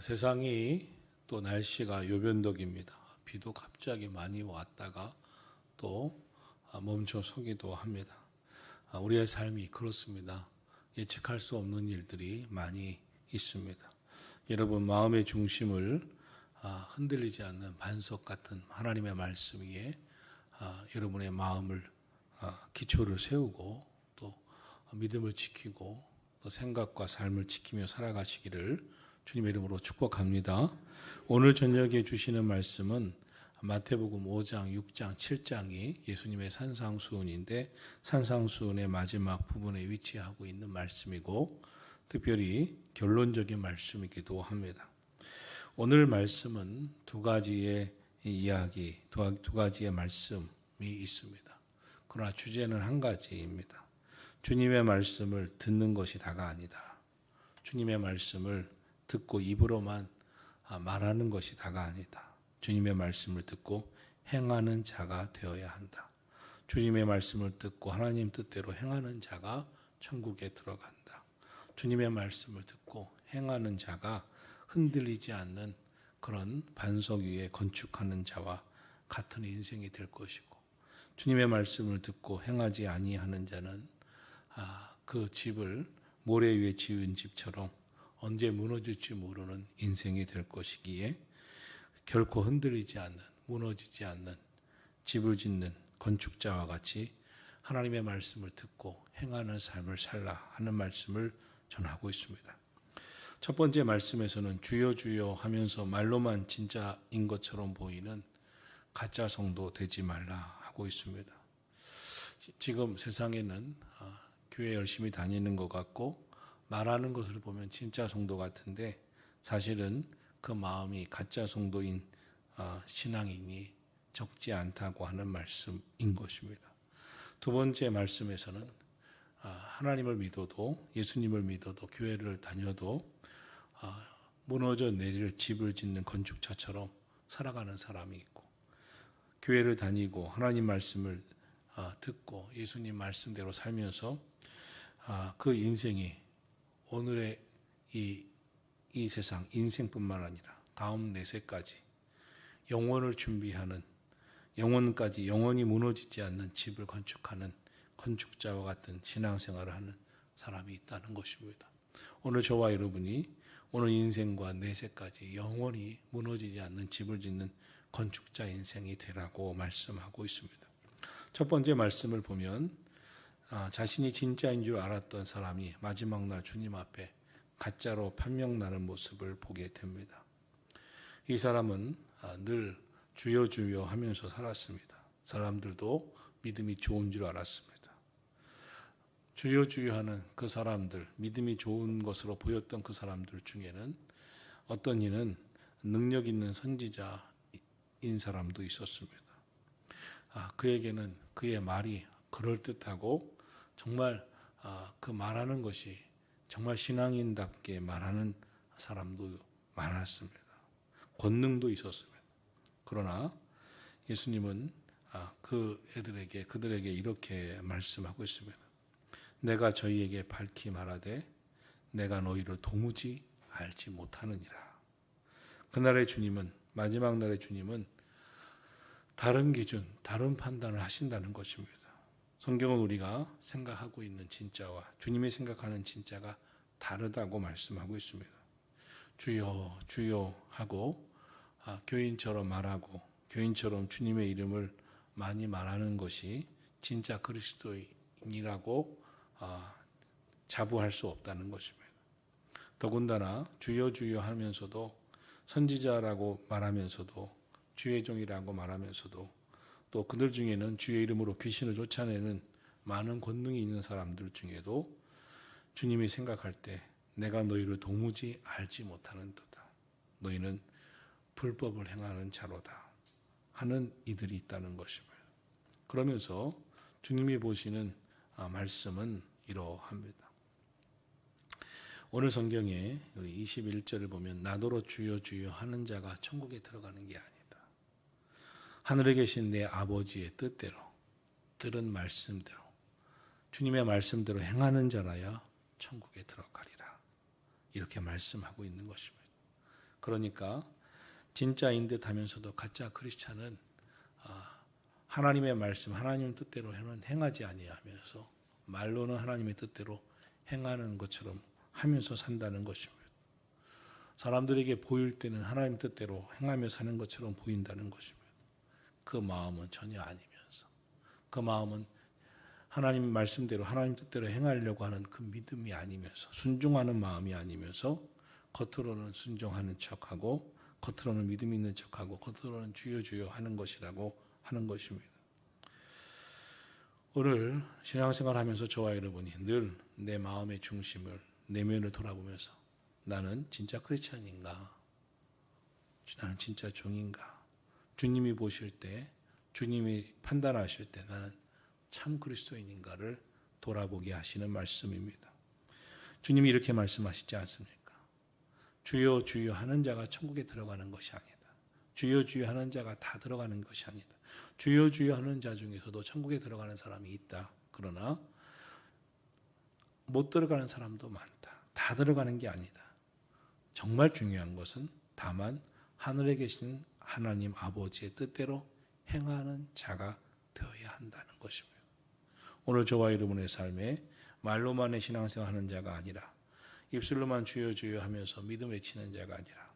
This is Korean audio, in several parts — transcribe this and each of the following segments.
세상이 또 날씨가 요변덕입니다. 비도 갑자기 많이 왔다가 또 멈춰 서기도 합니다. 우리의 삶이 그렇습니다. 예측할 수 없는 일들이 많이 있습니다. 여러분 마음의 중심을 흔들리지 않는 반석 같은 하나님의 말씀 위에 여러분의 마음을 기초를 세우고 또 믿음을 지키고 또 생각과 삶을 지키며 살아가시기를 주님의 이름으로 축복합니다. 오늘 저녁에 주시는 말씀은 마태복음 5장, 6장, 7장이 예수님의 산상수훈인데 산상수훈의 마지막 부분에 위치하고 있는 말씀이고 특별히 결론적인 말씀이기도 합니다. 오늘 말씀은 두 가지의 이야기, 두 가지의 말씀이 있습니다. 그러나 주제는 한 가지입니다. 주님의 말씀을 듣는 것이 다가 아니다. 주님의 말씀을 듣고 입으로만 말하는 것이 다가 아니다. 주님의 말씀을 듣고 행하는 자가 되어야 한다. 주님의 말씀을 듣고 하나님 뜻대로 행하는 자가 천국에 들어간다. 주님의 말씀을 듣고 행하는 자가 흔들리지 않는 그런 반석 위에 건축하는 자와 같은 인생이 될 것이고 주님의 말씀을 듣고 행하지 아니하는 자는 그 집을 모래 위에 지은 집처럼 언제 무너질지 모르는 인생이 될 것이기에 결코 흔들리지 않는, 무너지지 않는 집을 짓는 건축자와 같이 하나님의 말씀을 듣고 행하는 삶을 살라 하는 말씀을 전하고 있습니다. 첫 번째 말씀에서는 주여 주여 하면서 말로만 진짜인 것처럼 보이는 가짜 성도 되지 말라 하고 있습니다. 지금 세상에는 교회 열심히 다니는 것 같고 말하는 것을 보면 진짜 성도 같은데 사실은 그 마음이 가짜 성도인 신앙인이 적지 않다고 하는 말씀인 것입니다. 두 번째 말씀에서는 하나님을 믿어도 예수님을 믿어도 교회를 다녀도 무너져 내릴 집을 짓는 건축자처럼 살아가는 사람이 있고 교회를 다니고 하나님 말씀을 듣고 예수님 말씀대로 살면서 그 인생이 오늘의 이 세상 인생뿐만 아니라 다음 내세까지 영원을 준비하는 영원까지 영원히 무너지지 않는 집을 건축하는 건축자와 같은 신앙생활을 하는 사람이 있다는 것입니다. 오늘 저와 여러분이 오늘 인생과 내세까지 영원히 무너지지 않는 집을 짓는 건축자 인생이 되라고 말씀하고 있습니다. 첫 번째 말씀을 보면 자신이 진짜인 줄 알았던 사람이 마지막 날 주님 앞에 가짜로 판명나는 모습을 보게 됩니다. 이 사람은 늘 주여 주여 하면서 살았습니다. 사람들도 믿음이 좋은 줄 알았습니다. 주여 주여 하는 그 사람들, 믿음이 좋은 것으로 보였던 그 사람들 중에는 어떤 이는 능력 있는 선지자인 사람도 있었습니다. 그에게는 그의 말이 그럴듯하고 정말 그 말하는 것이 정말 신앙인답게 말하는 사람도 많았습니다. 권능도 있었습니다. 그러나 예수님은 그들에게 이렇게 말씀하고 있습니다. 내가 저희에게 밝히 말하되 내가 너희를 도무지 알지 못하느니라. 그날의 주님은 마지막 날의 주님은 다른 기준, 다른 판단을 하신다는 것입니다. 성경은 우리가 생각하고 있는 진짜와 주님이 생각하는 진짜가 다르다고 말씀하고 있습니다. 주여 주여 하고 교인처럼 말하고 교인처럼 주님의 이름을 많이 말하는 것이 진짜 그리스도인이라고 자부할 수 없다는 것입니다. 더군다나 주여 주여 하면서도 선지자라고 말하면서도 주의 종이라고 말하면서도 또 그들 중에는 주의 이름으로 귀신을 쫓아내는 많은 권능이 있는 사람들 중에도 주님이 생각할 때 내가 너희를 도무지 알지 못하는도다. 너희는 불법을 행하는 자로다 하는 이들이 있다는 것입니다. 그러면서 주님이 보시는 말씀은 이러합니다. 오늘 성경에 우리 21절을 보면 나더러 주여 주여 하는 자가 천국에 들어가는 게 아니다. 하늘에 계신 내 아버지의 뜻대로 들은 말씀대로 주님의 말씀대로 행하는 자라야 천국에 들어가리라. 이렇게 말씀하고 있는 것입니다. 그러니까 진짜인 듯 하면서도 가짜 크리스찬은 하나님의 말씀, 하나님 뜻대로는 행하지 아니하면서 말로는 하나님의 뜻대로 행하는 것처럼 하면서 산다는 것입니다. 사람들에게 보일 때는 하나님 뜻대로 행하며 사는 것처럼 보인다는 것입니다. 그 마음은 전혀 아니면서, 그 마음은 하나님 말씀대로 하나님 뜻대로 행하려고 하는 그 믿음이 아니면서, 순종하는 마음이 아니면서 겉으로는 순종하는 척하고 겉으로는 믿음 있는 척하고 겉으로는 주여 주여 하는 것이라고 하는 것입니다. 오늘 신앙생활 하면서 저와 여러분이 늘 내 마음의 중심을 내면을 돌아보면서 나는 진짜 크리스찬인가? 나는 진짜 종인가? 주님이 보실 때, 주님이 판단하실 때 나는 참 그리스도인인가를 돌아보게 하시는 말씀입니다. 주님이 이렇게 말씀하시지 않습니까? 주여 주여 하는 자가 천국에 들어가는 것이 아니다. 주여 주여 하는 자가 다 들어가는 것이 아니다. 주여 주여 하는 자 중에서도 천국에 들어가는 사람이 있다. 그러나 못 들어가는 사람도 많다. 다 들어가는 게 아니다. 정말 중요한 것은 다만 하늘에 계신 하나님 아버지의 뜻대로 행하는 자가 되어야 한다는 것입니다. 오늘 저와 여러분의 삶에 말로만의 신앙생활하는 자가 아니라 입술로만 주여 주여 하면서 믿음 외치는 자가 아니라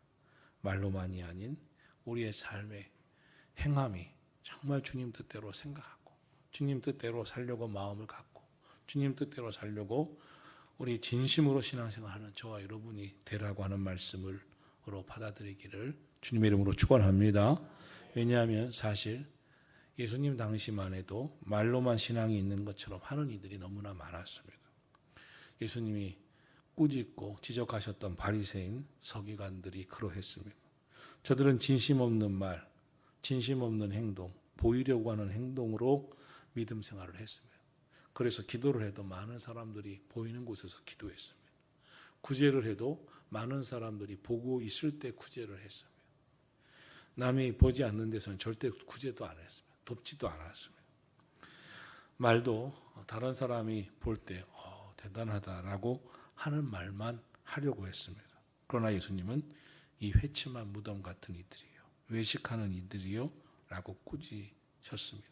말로만이 아닌 우리의 삶의 행함이 정말 주님 뜻대로 생각하고 주님 뜻대로 살려고 마음을 갖고 주님 뜻대로 살려고 우리 진심으로 신앙생활하는 저와 여러분이 되라고 하는 말씀으로 받아들이기를 주님의 이름으로 축원합니다. 왜냐하면 사실 예수님 당시만 해도 말로만 신앙이 있는 것처럼 하는 이들이 너무나 많았습니다. 예수님이 꾸짖고 지적하셨던 바리새인 서기관들이 그러했습니다. 저들은 진심 없는 말, 진심 없는 행동, 보이려고 하는 행동으로 믿음 생활을 했습니다. 그래서 기도를 해도 많은 사람들이 보이는 곳에서 기도했습니다. 구제를 해도 많은 사람들이 보고 있을 때 구제를 했습니다. 남이 보지 않는 데서는 절대 구제도 안 했습니다. 돕지도 않았습니다. 말도 다른 사람이 볼 때 대단하다라고 하는 말만 하려고 했습니다. 그러나 예수님은 이 회침한 무덤 같은 이들이요, 외식하는 이들이요 라고 꾸짖으셨습니다.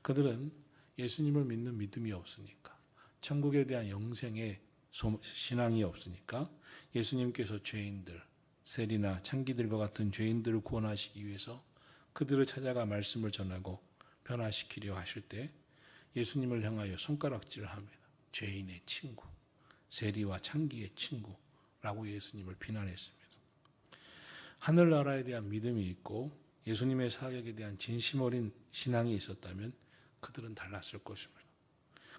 그들은 예수님을 믿는 믿음이 없으니까, 천국에 대한 영생의 신앙이 없으니까 예수님께서 죄인들, 세리나 창기들과 같은 죄인들을 구원하시기 위해서 그들을 찾아가 말씀을 전하고 변화시키려 하실 때 예수님을 향하여 손가락질을 합니다. 죄인의 친구, 세리와 창기의 친구라고 예수님을 비난했습니다. 하늘나라에 대한 믿음이 있고 예수님의 사역에 대한 진심 어린 신앙이 있었다면 그들은 달랐을 것입니다.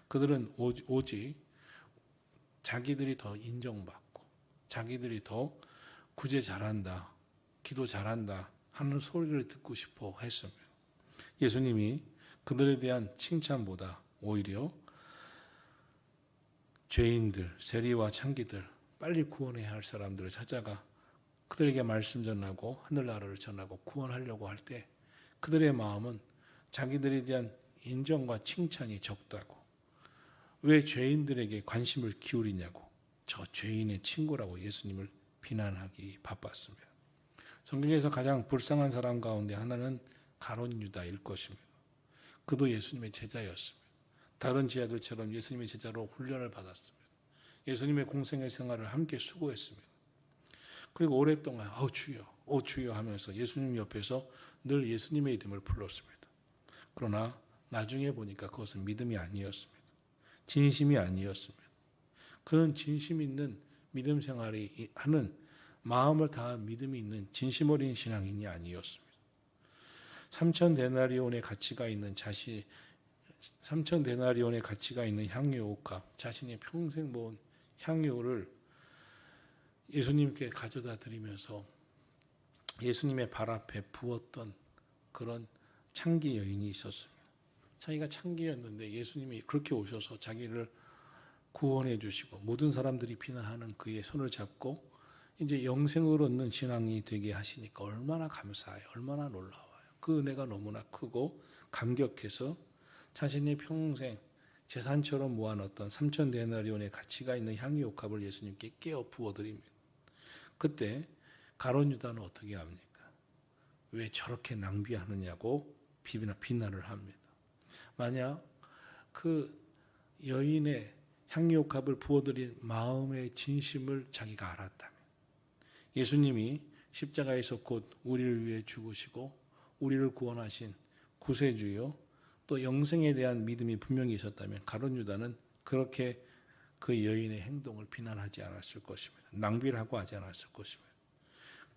그들은 오직 자기들이 더 인정받고 자기들이 더 구제 잘한다, 기도 잘한다 하는 소리를 듣고 싶어 했습니다. 예수님이 그들에 대한 칭찬보다 오히려 죄인들, 세리와 창기들, 빨리 구원해야 할 사람들을 찾아가 그들에게 말씀 전하고 하늘나라를 전하고 구원하려고 할 때 그들의 마음은 자기들에 대한 인정과 칭찬이 적다고, 왜 죄인들에게 관심을 기울이냐고 저 죄인의 친구라고 예수님을 비난하기 바빴습니다. 성경에서 가장 불쌍한 사람 가운데 하나는 가룟 유다일 것입니다. 그도 예수님의 제자였습니다. 다른 제자들처럼 예수님의 제자로 훈련을 받았습니다. 예수님의 공생의 생활을 함께 수고했습니다. 그리고 오랫동안 주여 하면서 예수님 옆에서 늘 예수님의 이름을 불렀습니다. 그러나 나중에 보니까 그것은 믿음이 아니었습니다. 진심이 아니었습니다. 그런 진심 있는 믿음 생활이 하는 마음을 다한 믿음이 있는 진심 어린 신앙인이 아니었습니다. 3,000데나리온의 가치가 있는 3,000데나리온의 가치가 있는 향유 옥합, 자신이 평생 모은 향유를 예수님께 가져다 드리면서 예수님의 발 앞에 부었던 그런 창기 여인이 있었습니다. 자기가 창기였는데 예수님이 그렇게 오셔서 자기를 구원해 주시고 모든 사람들이 비난하는 그의 손을 잡고 이제 영생을 얻는 신앙이 되게 하시니까 얼마나 감사해요. 얼마나 놀라워요. 그 은혜가 너무나 크고 감격해서 자신의 평생 재산처럼 모아놨던 3,000데나리온의 가치가 있는 향유 옥합을 예수님께 깨어 부어드립니다. 그때 가룟 유다는 어떻게 합니까? 왜 저렇게 낭비하느냐고 비난을 합니다. 만약 그 여인의 향유옥합을 부어드린 마음의 진심을 자기가 알았다면, 예수님이 십자가에서 곧 우리를 위해 죽으시고 우리를 구원하신 구세주요 또 영생에 대한 믿음이 분명히 있었다면 가룟 유다는 그렇게 그 여인의 행동을 비난하지 않았을 것입니다. 낭비를 하고 하지 않았을 것입니다.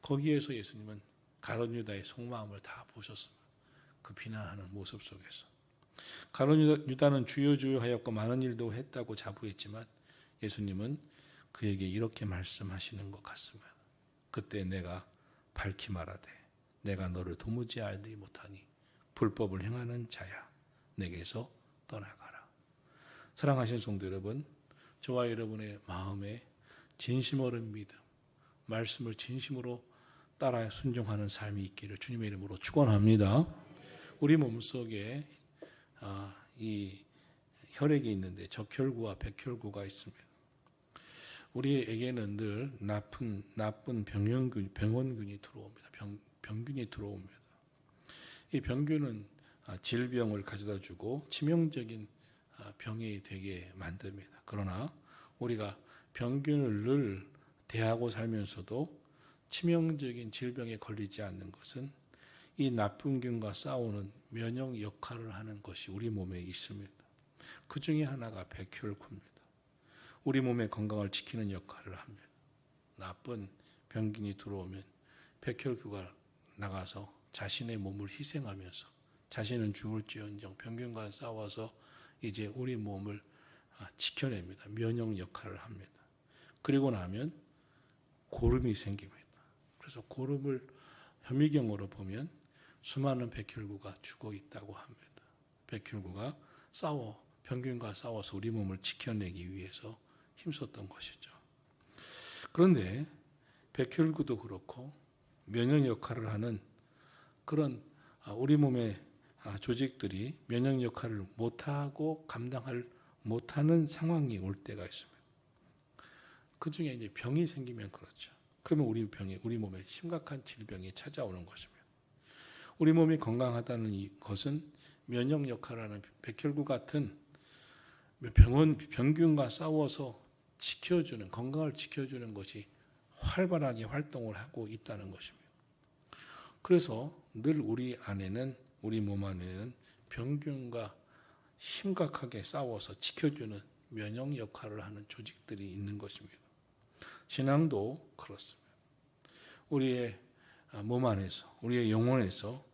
거기에서 예수님은 가룟 유다의 속마음을 다 보셨습니다. 그 비난하는 모습 속에서. 가룟 유다는 주여 주여 하였고 많은 일도 했다고 자부했지만 예수님은 그에게 이렇게 말씀하시는 것 같습니다. 그때 내가 밝히 말하되 내가 너를 도무지 알지 못하니 불법을 행하는 자야 내게서 떠나가라. 사랑하신 성도 여러분, 저와 여러분의 마음에 진심 어린 믿음, 말씀을 진심으로 따라 순종하는 삶이 있기를 주님의 이름으로 축원합니다. 우리 몸속에 이 혈액이 있는데 적혈구와 백혈구가 있습니다. 우리에게는 늘 나쁜 병원균이 들어옵니다. 병균이 들어옵니다. 이 병균은 질병을 가져다 주고 치명적인 병이 되게 만듭니다. 그러나 우리가 병균을 늘 대하고 살면서도 치명적인 질병에 걸리지 않는 것은 이 나쁜 균과 싸우는 면역 역할을 하는 것이 우리 몸에 있습니다. 그 중에 하나가 백혈구입니다. 우리 몸의 건강을 지키는 역할을 합니다. 나쁜 병균이 들어오면 백혈구가 나가서 자신의 몸을 희생하면서 자신은 죽을지언정 병균과 싸워서 이제 우리 몸을 지켜냅니다. 면역 역할을 합니다. 그리고 나면 고름이 생깁니다. 그래서 고름을 현미경으로 보면 수많은 백혈구가 죽어 있다고 합니다. 백혈구가 병균과 싸워서 우리 몸을 지켜내기 위해서 힘썼던 것이죠. 그런데 백혈구도 그렇고 면역 역할을 하는 그런 우리 몸의 조직들이 면역 역할을 못하고 감당을 못하는 상황이 올 때가 있습니다. 그 중에 이제 병이 생기면 그렇죠. 그러면 우리 몸에 심각한 질병이 찾아오는 것입니다. 우리 몸이 건강하다는 것은 면역 역할을 하는 백혈구 같은 병균과 싸워서 건강을 지켜주는 것이 활발하게 활동을 하고 있다는 것입니다. 그래서 늘 우리 몸 안에는 병균과 심각하게 싸워서 지켜주는 면역 역할을 하는 조직들이 있는 것입니다. 신앙도 그렇습니다. 우리의 몸 안에서, 우리의 영혼에서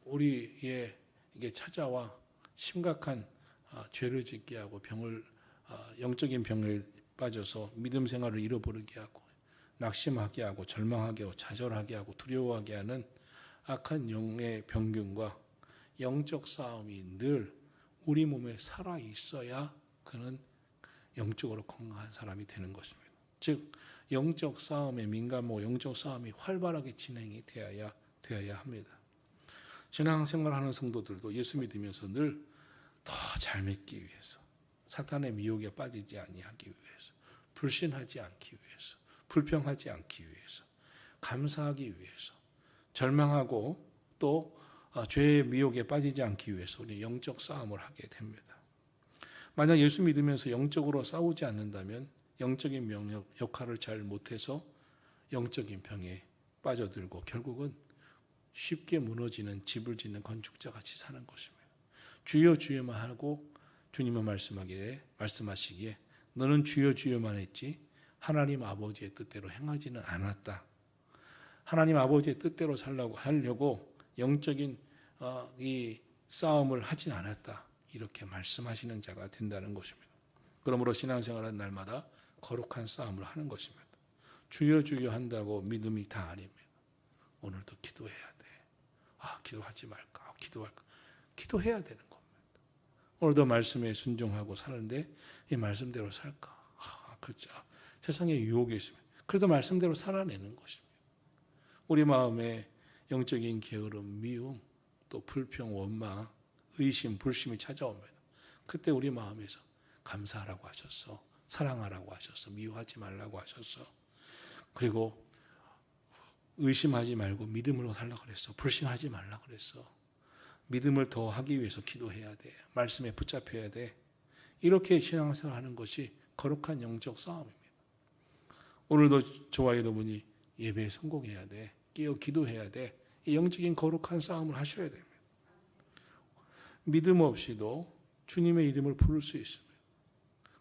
우리에게 찾아와 심각한 죄를 짓게 하고 영적인 병을 빠져서 믿음 생활을 잃어버리게 하고 낙심하게 하고 절망하게 하고 좌절하게 하고 두려워하게 하는 악한 영의 병균과 영적 싸움이 늘 우리 몸에 살아 있어야 그는 영적으로 건강한 사람이 되는 것입니다. 즉 영적 싸움에 민감하고 영적 싸움이 활발하게 진행이 되어야 합니다. 신앙생활하는 성도들도 예수 믿으면서 늘 더 잘 믿기 위해서, 사탄의 미혹에 빠지지 아니하기 위해서, 불신하지 않기 위해서, 불평하지 않기 위해서, 감사하기 위해서, 절망하고 또 죄의 미혹에 빠지지 않기 위해서 우리 영적 싸움을 하게 됩니다. 만약 예수 믿으면서 영적으로 싸우지 않는다면 영적인 명령 역할을 잘 못해서 영적인 병에 빠져들고 결국은 쉽게 무너지는 집을 짓는 건축자 같이 사는 것입니다. 주여 주여만 하고 주님은 말씀하시기에 너는 주여 주여만 했지 하나님 아버지의 뜻대로 행하지는 않았다. 하나님 아버지의 뜻대로 하려고 영적인 이 싸움을 하진 않았다. 이렇게 말씀하시는 자가 된다는 것입니다. 그러므로 신앙생활은 날마다 거룩한 싸움을 하는 것입니다. 주여 주여 한다고 믿음이 다 아닙니다. 오늘도 기도해야 돼. 기도하지 말까? 기도할까? 기도해야 되는 겁니다. 오늘도 말씀에 순종하고 사는데 이 말씀대로 살까? 그렇죠. 세상에 유혹이 있습니다. 그래도 말씀대로 살아내는 것입니다. 우리 마음에 영적인 게으름, 미움, 또 불평, 원망, 의심, 불심이 찾아옵니다. 그때 우리 마음에서 감사하라고 하셨어. 사랑하라고 하셨어. 미워하지 말라고 하셨어. 그리고 의심하지 말고 믿음으로 살라 그랬어. 불신하지 말라 그랬어. 믿음을 더 하기 위해서 기도해야 돼. 말씀에 붙잡혀야 돼. 이렇게 신앙생활 하는 것이 거룩한 영적 싸움입니다. 오늘도 저와 여러분이 예배에 성공해야 돼. 깨어 기도해야 돼. 이 영적인 거룩한 싸움을 하셔야 됩니다. 믿음 없이도 주님의 이름을 부를 수 있습니다.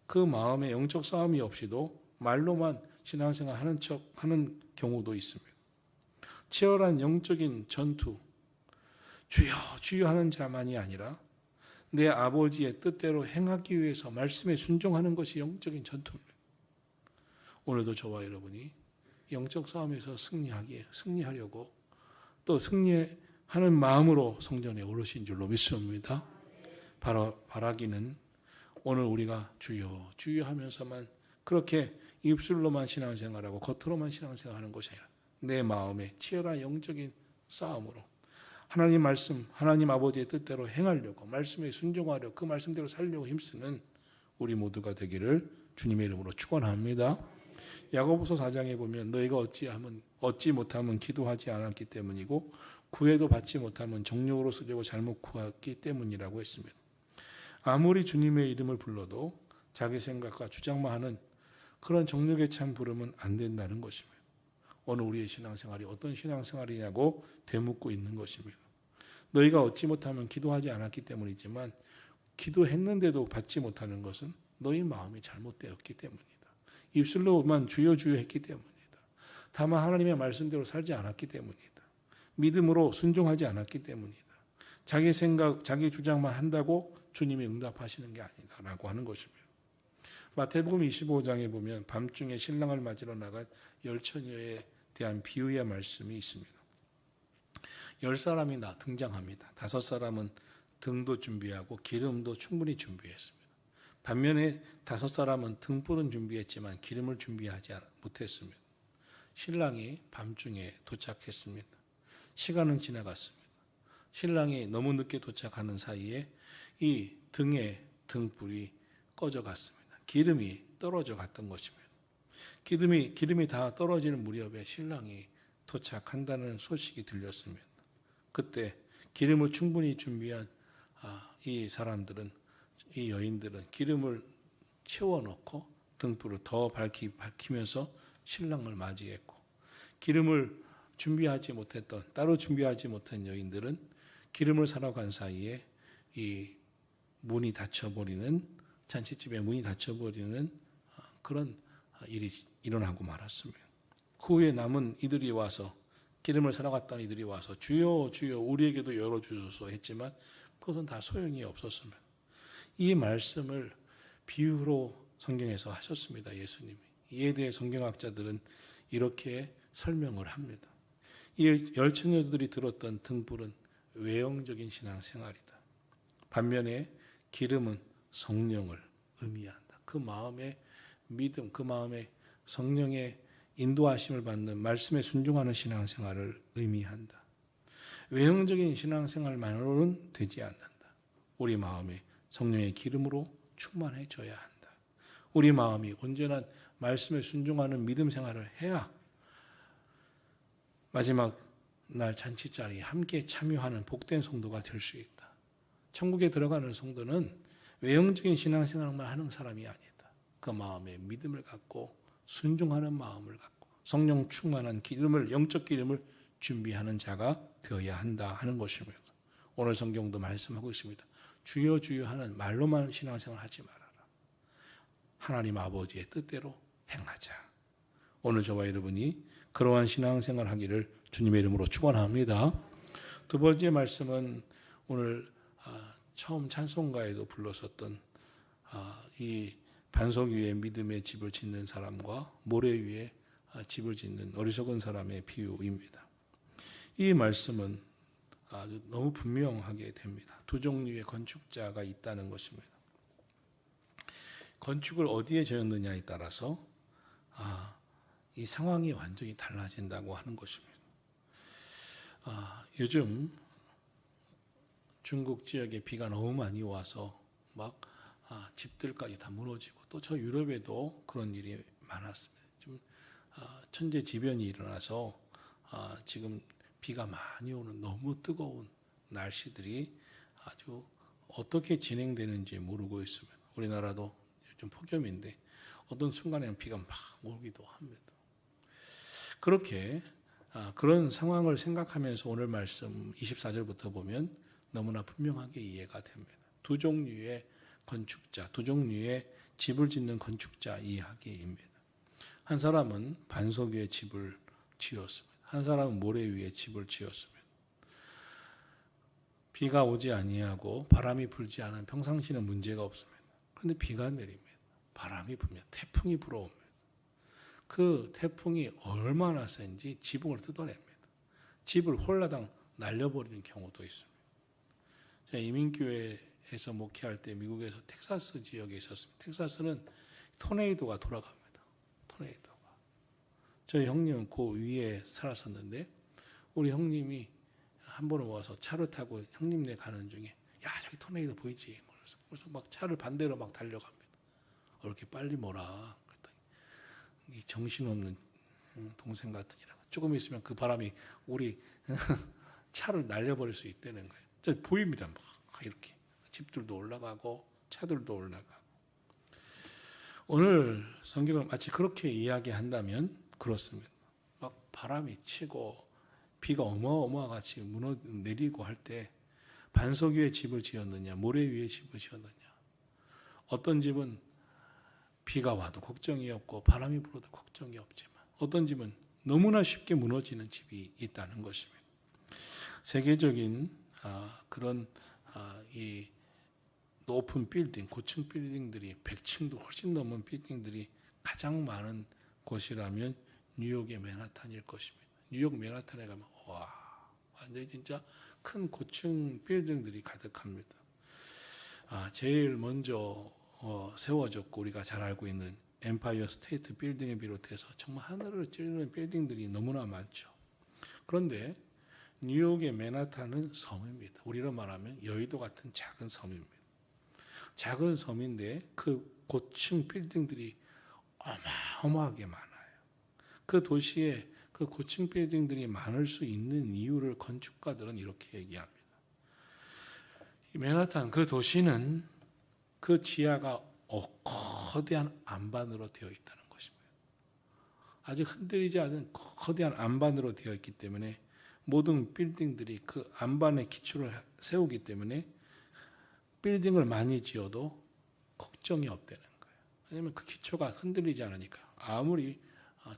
그 마음에 영적 싸움이 없이도 말로만 신앙생활 하는 척 하는 경우도 있습니다. 치열한 영적인 전투, 주여 주여 하는 자만이 아니라 내 아버지의 뜻대로 행하기 위해서 말씀에 순종하는 것이 영적인 전투입니다. 오늘도 저와 여러분이 영적 싸움에서 승리하려고 또 승리하는 마음으로 성전에 오르신 줄로 믿습니다. 바라기는 오늘 우리가 주여 주여 하면서만 그렇게 입술로만 신앙생활하고 겉으로만 신앙생활하는 것이 아니라 내 마음에 치열한 영적인 싸움으로 하나님 말씀, 하나님 아버지의 뜻대로 행하려고 말씀에 순종하려고 그 말씀대로 살려고 힘쓰는 우리 모두가 되기를 주님의 이름으로 축원합니다. 야고보서 4장에 보면 너희가 얻지 못하면 기도하지 않았기 때문이고 구해도 받지 못하면 정욕으로 쓰려고 잘못 구했기 때문이라고 했습니다. 아무리 주님의 이름을 불러도 자기 생각과 주장만 하는 그런 정욕에 찬 부름은 안 된다는 것입니다. 오늘 우리의 신앙생활이 어떤 신앙생활이냐고 되묻고 있는 것입니다. 너희가 얻지 못하면 기도하지 않았기 때문이지만 기도했는데도 받지 못하는 것은 너희 마음이 잘못되었기 때문이다. 입술로만 주여 주여 했기 때문이다. 다만 하나님의 말씀대로 살지 않았기 때문이다. 믿음으로 순종하지 않았기 때문이다. 자기 생각, 자기 주장만 한다고 주님이 응답하시는 게 아니다라고 하는 것입니다. 마태복음 25장에 보면 밤중에 신랑을 맞으러 나간 10처녀에 대한 비유의 말씀이 있습니다. 10사람이 등장합니다. 5사람은 등도 준비하고 기름도 충분히 준비했습니다. 반면에 5사람은 등불은 준비했지만 기름을 준비하지 못했습니다. 신랑이 밤중에 도착했습니다. 시간은 지나갔습니다. 신랑이 너무 늦게 도착하는 사이에 이 등의 등불이 꺼져갔습니다. 기름이 떨어져 갔던 것입니다. 기름이 다 떨어지는 무렵에 신랑이 도착한다는 소식이 들렸습니다. 그때 기름을 충분히 준비한 이 사람들은, 이 여인들은 기름을 채워놓고 등불을 더 밝히면서 신랑을 맞이했고, 기름을 따로 준비하지 못한 여인들은 기름을 사러 간 사이에 이 문이 닫혀버리는, 잔치집의 문이 닫혀버리는 그런 일이 일어나고 말았습니다. 그 후에 남은 이들이 와서, 기름을 사러 갔던 이들이 와서 주여 주여 우리에게도 열어주소서 했지만 그것은 다 소용이 없었습니다. 이 말씀을 비유로 성경에서 하셨습니다. 예수님이. 이에 대해 성경학자들은 이렇게 설명을 합니다. 이 10처녀들이 들었던 등불은 외형적인 신앙생활이다. 반면에 기름은 성령을 의미한다. 그 마음의 믿음, 그 마음의 성령의 인도하심을 받는 말씀에 순종하는 신앙생활을 의미한다. 외형적인 신앙생활만으로는 되지 않는다. 우리 마음에 성령의 기름으로 충만해져야 한다. 우리 마음이 온전한 말씀에 순종하는 믿음 생활을 해야 마지막 날 잔치자리에 함께 참여하는 복된 성도가 될 수 있다. 천국에 들어가는 성도는 외형적인 신앙생활만 하는 사람이 아니다. 그 마음에 믿음을 갖고 순종하는 마음을 갖고 성령 충만한 기름을, 영적 기름을 준비하는 자가 되어야 한다 하는 것입니다. 오늘 성경도 말씀하고 있습니다. 주여 주여 하는 말로만 신앙생활 하지 말아라. 하나님 아버지의 뜻대로 행하자. 오늘 저와 여러분이 그러한 신앙생활 하기를 주님의 이름으로 축원합니다. 두 번째 말씀은 오늘 처음 찬송가에도 불렀었던 이 반석 위에 믿음의 집을 짓는 사람과 모래 위에 집을 짓는 어리석은 사람의 비유입니다. 이 말씀은 아주 너무 분명하게 됩니다. 두 종류의 건축자가 있다는 것입니다. 건축을 어디에 지었느냐에 따라서 이 상황이 완전히 달라진다고 하는 것입니다. 요즘 중국 지역에 비가 너무 많이 와서 막 집들까지 다 무너지고 또 저 유럽에도 그런 일이 많았습니다. 좀 천재지변이 일어나서 지금 비가 많이 오는 너무 뜨거운 날씨들이 아주 어떻게 진행되는지 모르고 있습니다. 우리나라도 요즘 폭염인데 어떤 순간에는 비가 막 오기도 합니다. 그렇게 그런 상황을 생각하면서 오늘 말씀 24절부터 보면 너무나 분명하게 이해가 됩니다. 두 종류의 건축자, 두 종류의 집을 짓는 건축자 이야기입니다. 한 사람은 반석 위에 집을 지었습니다. 한 사람은 모래 위에 집을 지었습니다. 비가 오지 아니하고 바람이 불지 않은 평상시는 문제가 없습니다. 그런데 비가 내립니다. 바람이 불면 태풍이 불어옵니다. 그 태풍이 얼마나 센지 지붕을 뜯어냅니다. 집을 홀라당 날려버리는 경우도 있습니다. 제가 이민교회에서 목회할 때 미국에서 텍사스 지역에 있었습니다. 텍사스는 토네이도가 돌아갑니다. 토네이도가. 저희 형님은 그 위에 살았었는데 우리 형님이 한 번은 와서 차를 타고 형님네 가는 중에 야 저기 토네이도 보이지? 그래서 막 차를 반대로 막 달려갑니다. 이렇게 빨리 뭐라 그랬더니 이 정신없는 동생 같으니라고. 조금 있으면 그 바람이 우리 차를 날려버릴 수 있다는 거예요. 저 보입니다. 막 이렇게 집들도 올라가고 차들도 올라가고. 오늘 성경을 마치 그렇게 이야기한다면 그렇습니다. 막 바람이 치고 비가 어마어마같이 내리고 할 때 반석 위에 집을 지었느냐 모래 위에 집을 지었느냐. 어떤 집은 비가 와도 걱정이 없고 바람이 불어도 걱정이 없지만 어떤 집은 너무나 쉽게 무너지는 집이 있다는 것입니다. 세계적인 그런 이 높은 빌딩, 고층 빌딩들이 100층도 훨씬 넘은 빌딩들이 가장 많은 곳이라면 뉴욕의 맨하탄일 것입니다. 뉴욕 맨하탄에 가면 와 완전히 진짜 큰 고층 빌딩들이 가득합니다. 제일 먼저 세워졌고 우리가 잘 알고 있는 엠파이어 스테이트 빌딩에 비롯해서 정말 하늘을 찌르는 빌딩들이 너무나 많죠. 그런데 뉴욕의 맨하탄은 섬입니다. 우리로 말하면 여의도 같은 작은 섬입니다. 작은 섬인데 그 고층 빌딩들이 어마어마하게 많아요. 그 도시에 그 고층 빌딩들이 많을 수 있는 이유를 건축가들은 이렇게 얘기합니다. 이 맨하탄 그 도시는 그 지하가 거대한 안반으로 되어 있다는 것입니다. 아주 흔들리지 않은 거대한 안반으로 되어 있기 때문에 모든 빌딩들이 그 안반의 기초를 세우기 때문에 빌딩을 많이 지어도 걱정이 없다는 거예요. 왜냐하면 그 기초가 흔들리지 않으니까 아무리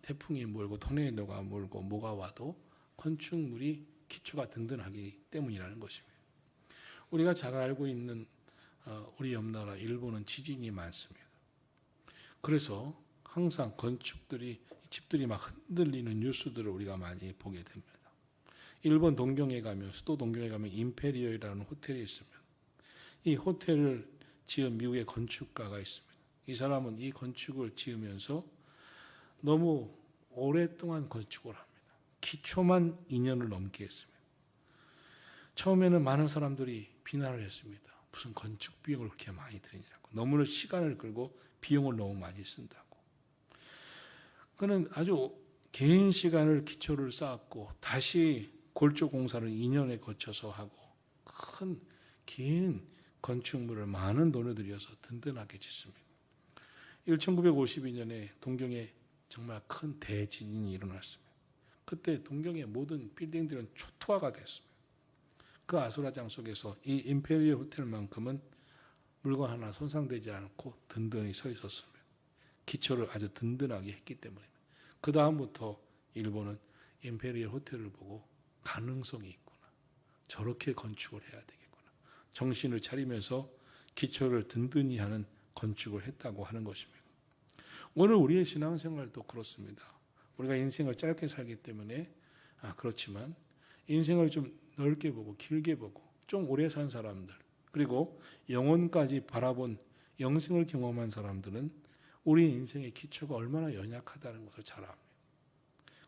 태풍이 몰고 토네이도가 몰고 뭐가 와도 건축물이 기초가 든든하기 때문이라는 것입니다. 우리가 잘 알고 있는 우리 옆나라 일본은 지진이 많습니다. 그래서 항상 집들이 막 흔들리는 뉴스들을 우리가 많이 보게 됩니다. 일본 동경에 가면 수도 동경에 가면 임페리얼이라는 호텔이 있습니다. 이 호텔을 지은 미국의 건축가가 있습니다. 이 사람은 이 건축을 지으면서 너무 오랫동안 건축을 합니다. 기초만 2년을 넘게 했습니다. 처음에는 많은 사람들이 비난을 했습니다. 무슨 건축 비용을 그렇게 많이 들이냐고. 너무나 시간을 끌고 비용을 너무 많이 쓴다고. 그는 아주 긴 시간을 기초를 쌓았고 다시 골조 공사를 2년에 거쳐서 하고 긴 건축물을 많은 돈을 들여서 든든하게 짓습니다. 1952년에 동경에 정말 큰 대지진이 일어났습니다. 그때 동경의 모든 빌딩들은 초토화가 됐습니다. 그 아수라장 속에서 이 임페리얼 호텔만큼은 물건 하나 손상되지 않고 든든히 서 있었습니다. 기초를 아주 든든하게 했기 때문입니다. 그 다음부터 일본은 임페리얼 호텔을 보고 가능성이 있구나. 저렇게 건축을 해야 되겠구나. 정신을 차리면서 기초를 든든히 하는 건축을 했다고 하는 것입니다. 오늘 우리의 신앙생활도 그렇습니다. 우리가 인생을 짧게 살기 때문에 그렇지만 인생을 좀 넓게 보고 길게 보고 좀 오래 산 사람들 그리고 영혼까지 바라본 영생을 경험한 사람들은 우리 인생의 기초가 얼마나 연약하다는 것을 잘 압니다.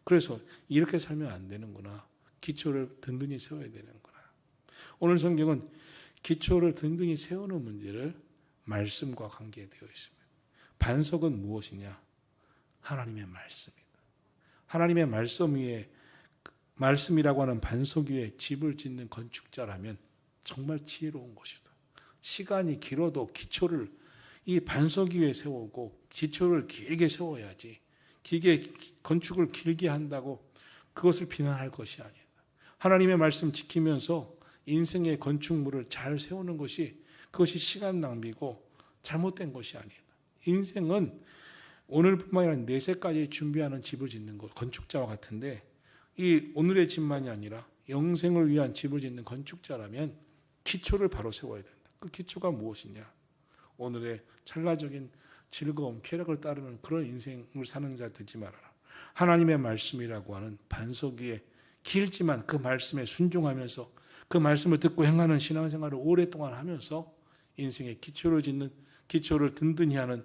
그래서 이렇게 살면 안 되는구나. 기초를 든든히 세워야 되는구나. 오늘 성경은 기초를 든든히 세우는 문제를 말씀과 관계되어 있습니다. 반석은 무엇이냐? 하나님의 말씀이다. 하나님의 말씀 위에 말씀이라고 하는 반석 위에 집을 짓는 건축자라면 정말 지혜로운 것이다. 시간이 길어도 기초를 이 반석 위에 세우고 기초를 길게 세워야지, 길게 건축을 길게 한다고 그것을 비난할 것이 아니다. 하나님의 말씀 지키면서 인생의 건축물을 잘 세우는 것이, 그것이 시간 낭비고 잘못된 것이 아니다. 인생은 오늘뿐만 아니라 내세까지 준비하는 집을 짓는 것, 건축자와 같은데, 이 오늘의 집만이 아니라 영생을 위한 집을 짓는 건축자라면 기초를 바로 세워야 된다. 그 기초가 무엇이냐? 오늘의 찰나적인 즐거움, 쾌락을 따르는 그런 인생을 사는 자 되지 말아라. 하나님의 말씀이라고 하는 반석 위에 길지만 그 말씀에 순종하면서 그 말씀을 듣고 행하는 신앙생활을 오랫동안 하면서 인생의 기초를 짓는, 기초를 든든히 하는,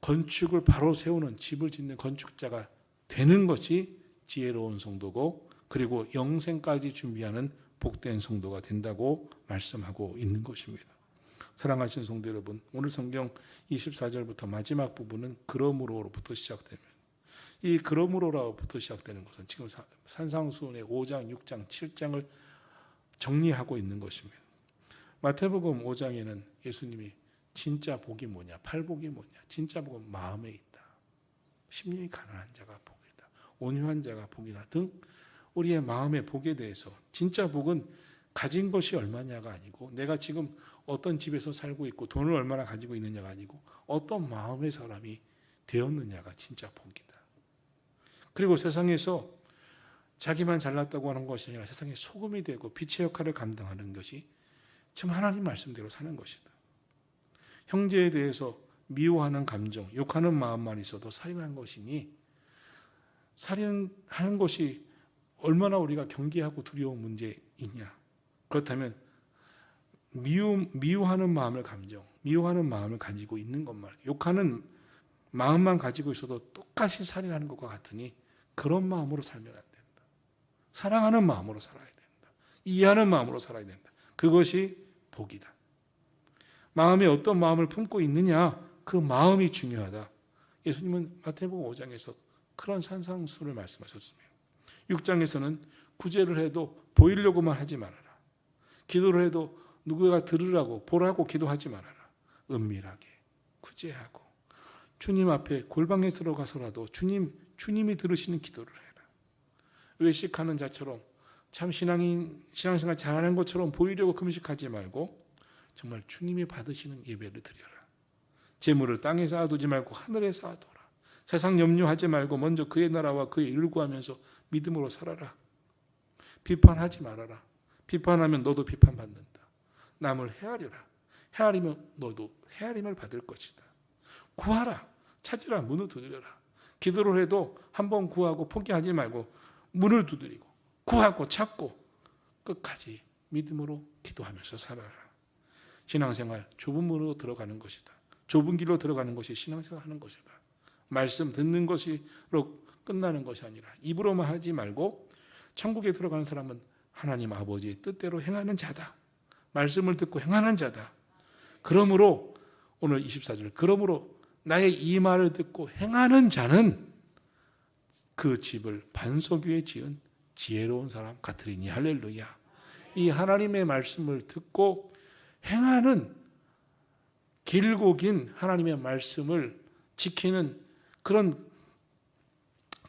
건축을 바로 세우는, 집을 짓는 건축자가 되는 것이 지혜로운 성도고, 그리고 영생까지 준비하는 복된 성도가 된다고 말씀하고 있는 것입니다. 사랑하시는 성도 여러분, 오늘 성경 24절부터 마지막 부분은 그러므로로부터 시작됩니다. 이 그러므로로부터 시작되는 것은 지금 산상수훈의 5장, 6장, 7장을 정리하고 있는 것입니다. 마태복음 5장에는 예수님이 진짜 복이 뭐냐, 팔복이 뭐냐, 진짜 복은 마음에 있다, 심령이 가난한 자가 복이다, 온유한 자가 복이다 등 우리의 마음의 복에 대해서, 진짜 복은 가진 것이 얼마냐가 아니고, 내가 지금 어떤 집에서 살고 있고 돈을 얼마나 가지고 있느냐가 아니고, 어떤 마음의 사람이 되었느냐가 진짜 복이다. 그리고 세상에서 자기만 잘났다고 하는 것이 아니라 세상에 소금이 되고 빛의 역할을 감당하는 것이 참 하나님 말씀대로 사는 것이다. 형제에 대해서 미워하는 감정, 욕하는 마음만 있어도 살인한 것이니, 살인하는 것이 얼마나 우리가 경계하고 두려운 문제이냐. 그렇다면 미워하는 마음을 미워하는 마음을 가지고 있는 것만, 욕하는 마음만 가지고 있어도 똑같이 살인하는 것과 같으니 그런 마음으로 살면 안 된다. 사랑하는 마음으로 살아야 된다. 이해하는 마음으로 살아야 된다. 그것이 복이다. 마음에 어떤 마음을 품고 있느냐, 그 마음이 중요하다. 예수님은 마태복음 5장에서 그런 산상수훈을 말씀하셨습니다. 6장에서는 구제를 해도 보이려고만 하지 말아라. 기도를 해도 누구가 들으라고 보라고 기도하지 말아라. 은밀하게 구제하고 주님 앞에 골방에 들어가서라도 주님이 들으시는 기도를 해라. 외식하는 자처럼 참 신앙생활 잘하는 것처럼 보이려고 금식하지 말고 정말 주님이 받으시는 예배를 드려라. 재물을 땅에 쌓아두지 말고 하늘에 쌓아둬라. 세상 염려하지 말고 먼저 그의 나라와 그의 일을 구하면서 믿음으로 살아라. 비판하지 말아라. 비판하면 너도 비판받는다. 남을 헤아려라. 헤아리면 너도 헤아림을 받을 것이다. 구하라. 찾으라. 문을 두드려라. 기도를 해도 한 번 구하고 포기하지 말고 문을 두드리고 구하고 찾고 끝까지 믿음으로 기도하면서 살아라. 신앙생활 좁은 문으로 들어가는 것이다. 좁은 길로 들어가는 것이 신앙생활 하는 것이다. 말씀 듣는 것으로 끝나는 것이 아니라 입으로만 하지 말고 천국에 들어가는 사람은 하나님 아버지의 뜻대로 행하는 자다. 말씀을 듣고 행하는 자다. 그러므로 오늘 24절, 그러므로 나의 이 말을 듣고 행하는 자는 그 집을 반석 위에 지은 지혜로운 사람 같으리니. 할렐루야. 이 하나님의 말씀을 듣고 행하는, 길고 긴 하나님의 말씀을 지키는 그런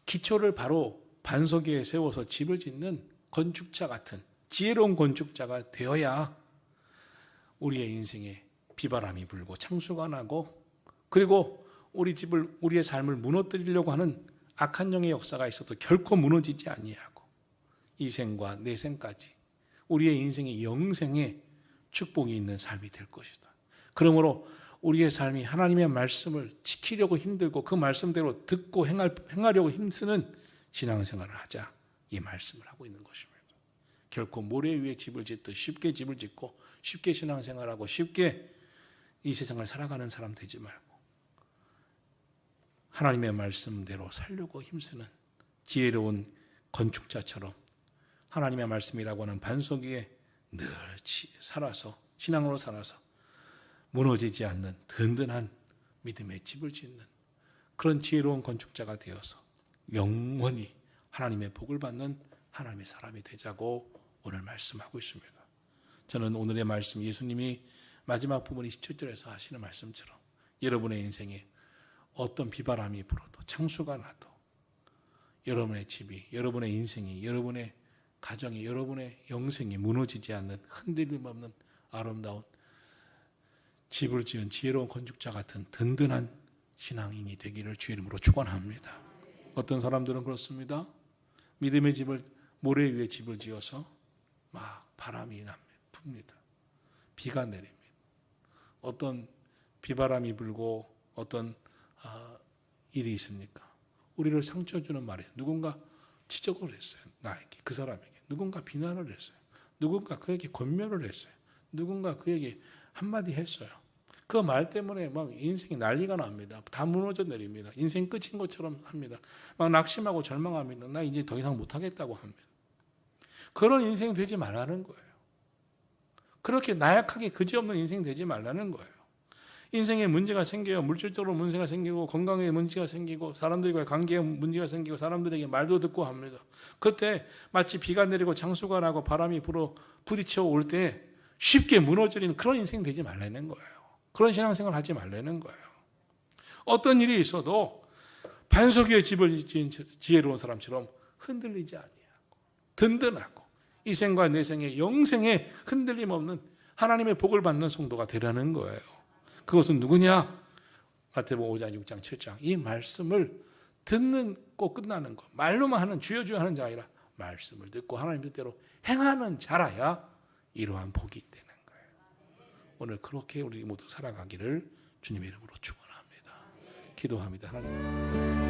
기초를 바로 반석 위에 세워서 집을 짓는 건축자 같은 지혜로운 건축자가 되어야 우리의 인생에 비바람이 불고 창수가 나고, 그리고 우리의 삶을 무너뜨리려고 하는 악한 영의 역사가 있어도 결코 무너지지 아니하고 이 생과 내생까지 우리의 인생의 영생에 축복이 있는 삶이 될 것이다. 그러므로 우리의 삶이 하나님의 말씀을 지키려고 힘들고 그 말씀대로 듣고 행하려고 힘쓰는 신앙생활을 하자, 이 말씀을 하고 있는 것입니다. 결코 모래 위에 집을 짓듯 쉽게 집을 짓고 쉽게 신앙생활하고 쉽게 이 세상을 살아가는 사람 되지 말고 하나님의 말씀대로 살려고 힘쓰는 지혜로운 건축자처럼 하나님의 말씀이라고 하는 반석 위에 늘 살아서, 신앙으로 살아서 무너지지 않는 든든한 믿음의 집을 짓는 그런 지혜로운 건축자가 되어서 영원히 하나님의 복을 받는 하나님의 사람이 되자고 오늘 말씀하고 있습니다. 저는 오늘의 말씀, 예수님이 마지막 부분 27절에서 하시는 말씀처럼 여러분의 인생에 어떤 비바람이 불어도, 창수가 나도, 여러분의 집이, 여러분의 인생이, 여러분의 가정이, 여러분의 영생이 무너지지 않는, 흔들림 없는 아름다운 집을 지은 지혜로운 건축자 같은 든든한 신앙인이 되기를 주의 이름으로 축원합니다. 어떤 사람들은 그렇습니다. 믿음의 집을, 모래 위에 집을 지어서 막 바람이 붑니다. 비가 내립니다. 어떤 비바람이 불고 어떤 일이 있습니까? 우리를 상처 주는 말이에요. 누군가 지적을 했어요. 나에게, 그 사람에게. 누군가 비난을 했어요. 누군가 그에게 권면을 했어요. 누군가 그에게 한마디 했어요. 그 말 때문에 막 인생이 난리가 납니다. 다 무너져 내립니다. 인생 끝인 것처럼 합니다. 막 낙심하고 절망합니다. 나 이제 더 이상 못하겠다고 합니다. 그런 인생 되지 말라는 거예요. 그렇게 나약하게 그지없는 인생 되지 말라는 거예요. 인생에 문제가 생겨요. 물질적으로 문제가 생기고, 건강에 문제가 생기고, 사람들과의 관계에 문제가 생기고, 사람들에게 말도 듣고 합니다. 그때 마치 비가 내리고 창수가 나고 바람이 불어 부딪혀 올 때 쉽게 무너지는 그런 인생 되지 말라는 거예요. 그런 신앙생활 하지 말라는 거예요. 어떤 일이 있어도 반석 위에 집을 지은 지혜로운 사람처럼 흔들리지 아니하고 든든하고 이 생과 내 생의 영생에 흔들림 없는 하나님의 복을 받는 성도가 되라는 거예요. 그것은 누구냐? 마태복음 5장, 6장, 7장 이 말씀을 듣는 꼭 끝나는 것, 말로만 하는 주여 주여 하는 자가 아니라 말씀을 듣고 하나님 뜻대로 행하는 자라야 이러한 복이 되는 거예요. 오늘 그렇게 우리 모두 살아가기를 주님의 이름으로 축원합니다. 기도합니다. 하나님.